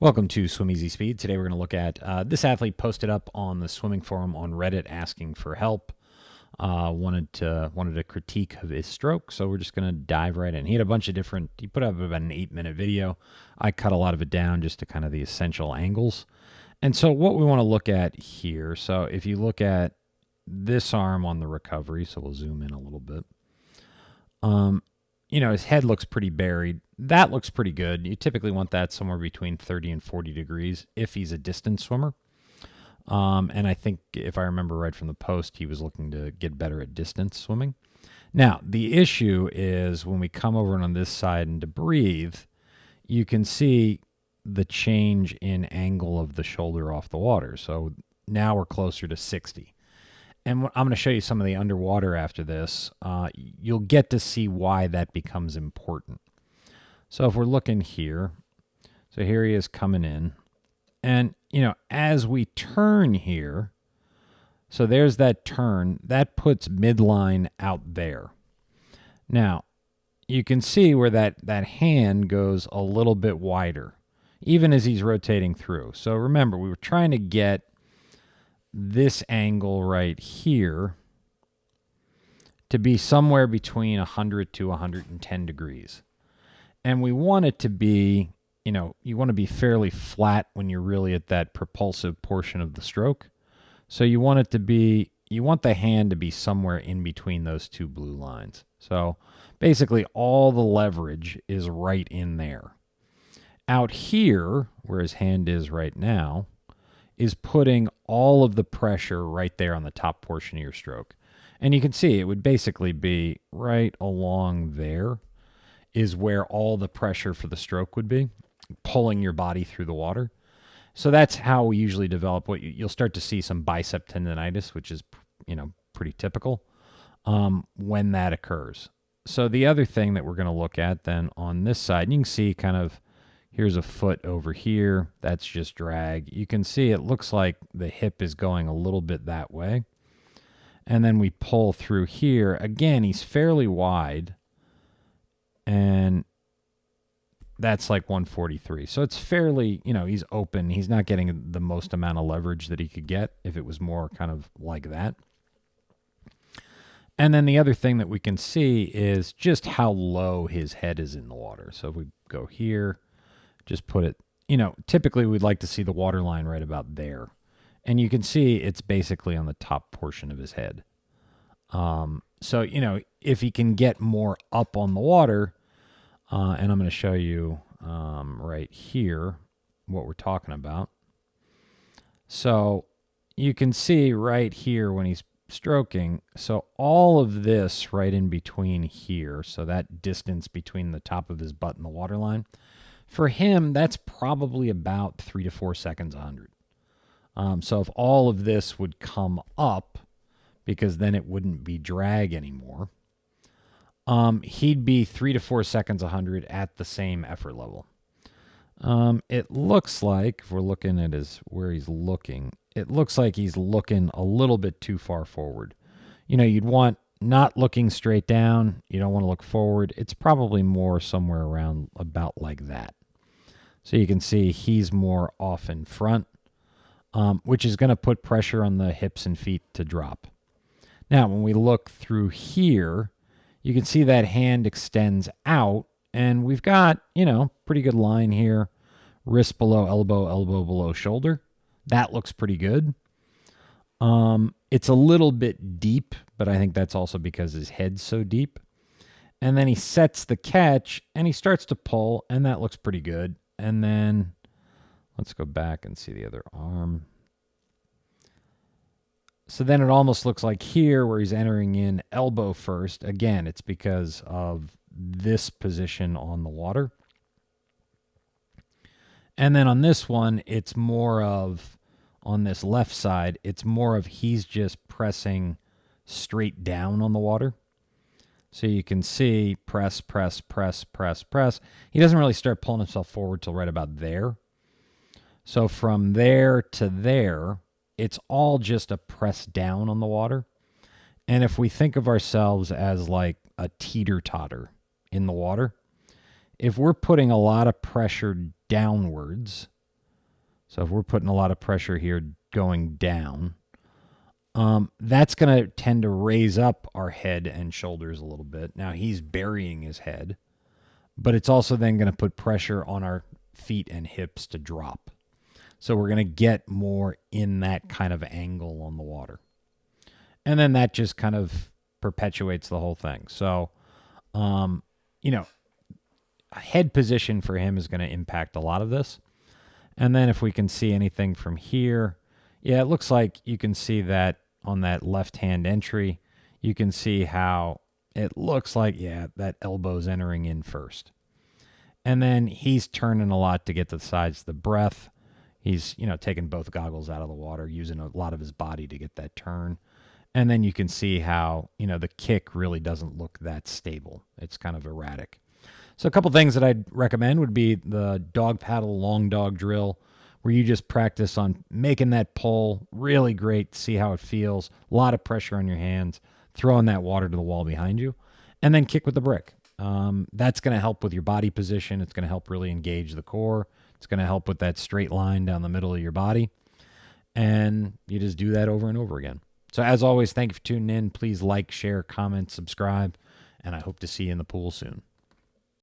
Welcome to Swim Easy Speed. Today we're going to look at this athlete posted up on the swimming forum on Reddit asking for help. Wanted a critique of his stroke, so we're just going to dive right in. He had a bunch of different. He put up about an 8-minute video. I cut a lot of it down just to kind of the essential angles. And so what we want to look at here. So if you look at this arm on the recovery, so we'll zoom in a little bit. His head looks pretty buried. That looks pretty good. You typically want that somewhere between 30 and 40 degrees if he's a distance swimmer. And I think if I remember right from the post, he was looking to get better at distance swimming. Now, the issue is when we come over on this side and to breathe, you can see the change in angle of the shoulder off the water. So now we're closer to 60. And I'm going to show you some of the underwater after this. You'll get to see why that becomes important. So if we're looking here, so here he is coming in. And, as we turn here, so there's that turn, that puts midline out there. Now, you can see where that hand goes a little bit wider, even as he's rotating through. So remember, we were trying to get this angle right here to be somewhere between 100 to 110 degrees. And we want it to be, you want to be fairly flat when you're really at that propulsive portion of the stroke. So you want the hand to be somewhere in between those two blue lines. So basically all the leverage is right in there. Out here, where his hand is right now, is putting all of the pressure right there on the top portion of your stroke. And you can see it would basically be right along there is where all the pressure for the stroke would be, pulling your body through the water. So that's how we usually develop what you'll start to see some bicep tendonitis, which is, pretty typical when that occurs. So the other thing that we're going to look at then on this side, you can see kind of, here's a foot over here. That's just drag. You can see it looks like the hip is going a little bit that way. And then we pull through here. Again, he's fairly wide. And that's like 143. So it's fairly, he's open. He's not getting the most amount of leverage that he could get if it was more kind of like that. And then the other thing that we can see is just how low his head is in the water. So if we go here, just put it, typically we'd like to see the water line right about there. And you can see it's basically on the top portion of his head. So, if he can get more up on the water, and I'm going to show you right here what we're talking about. So you can see right here when he's stroking, so all of this right in between here, so that distance between the top of his butt and the water line, for him, that's probably about 3 to 4 seconds 100. So if all of this would come up, because then it wouldn't be drag anymore, he'd be 3 to 4 seconds 100 at the same effort level. It looks like, if we're looking at where he's looking, it looks like he's looking a little bit too far forward. You'd want not looking straight down. You don't want to look forward. It's probably more somewhere around about like that. So you can see he's more off in front, which is going to put pressure on the hips and feet to drop. Now, when we look through here, you can see that hand extends out, and we've got, pretty good line here. Wrist below elbow, elbow below shoulder. That looks pretty good. It's a little bit deep, but I think that's also because his head's so deep. And then he sets the catch, and he starts to pull, and that looks pretty good. And then let's go back and see the other arm. So then it almost looks like here where he's entering in elbow first. Again, it's because of this position on the water. And then on this one, it's more of, on this left side, it's more of he's just pressing straight down on the water. So you can see press, press, press, press, press. He doesn't really start pulling himself forward till right about there. So from there to there, it's all just a press down on the water. And if we think of ourselves as like a teeter-totter in the water, if we're putting a lot of pressure downwards, So if we're putting a lot of pressure here going down, that's going to tend to raise up our head and shoulders a little bit. Now he's burying his head, but it's also then going to put pressure on our feet and hips to drop. So we're going to get more in that kind of angle on the water. And then that just kind of perpetuates the whole thing. So, you know, a head position for him is going to impact a lot of this. And then if we can see anything from here, yeah, it looks like you can see that on that left-hand entry, you can see how it looks like, yeah, that elbow's entering in first. And then he's turning a lot to get to the sides of the breath. He's, taking both goggles out of the water, using a lot of his body to get that turn. And then you can see how, the kick really doesn't look that stable. It's kind of erratic. So a couple things that I'd recommend would be the dog paddle long dog drill, where you just practice on making that pull really great, see how it feels, a lot of pressure on your hands, throwing that water to the wall behind you, and then kick with the brick. That's going to help with your body position. It's going to help really engage the core. It's going to help with that straight line down the middle of your body. And you just do that over and over again. So as always, thank you for tuning in. Please like, share, comment, subscribe, and I hope to see you in the pool soon.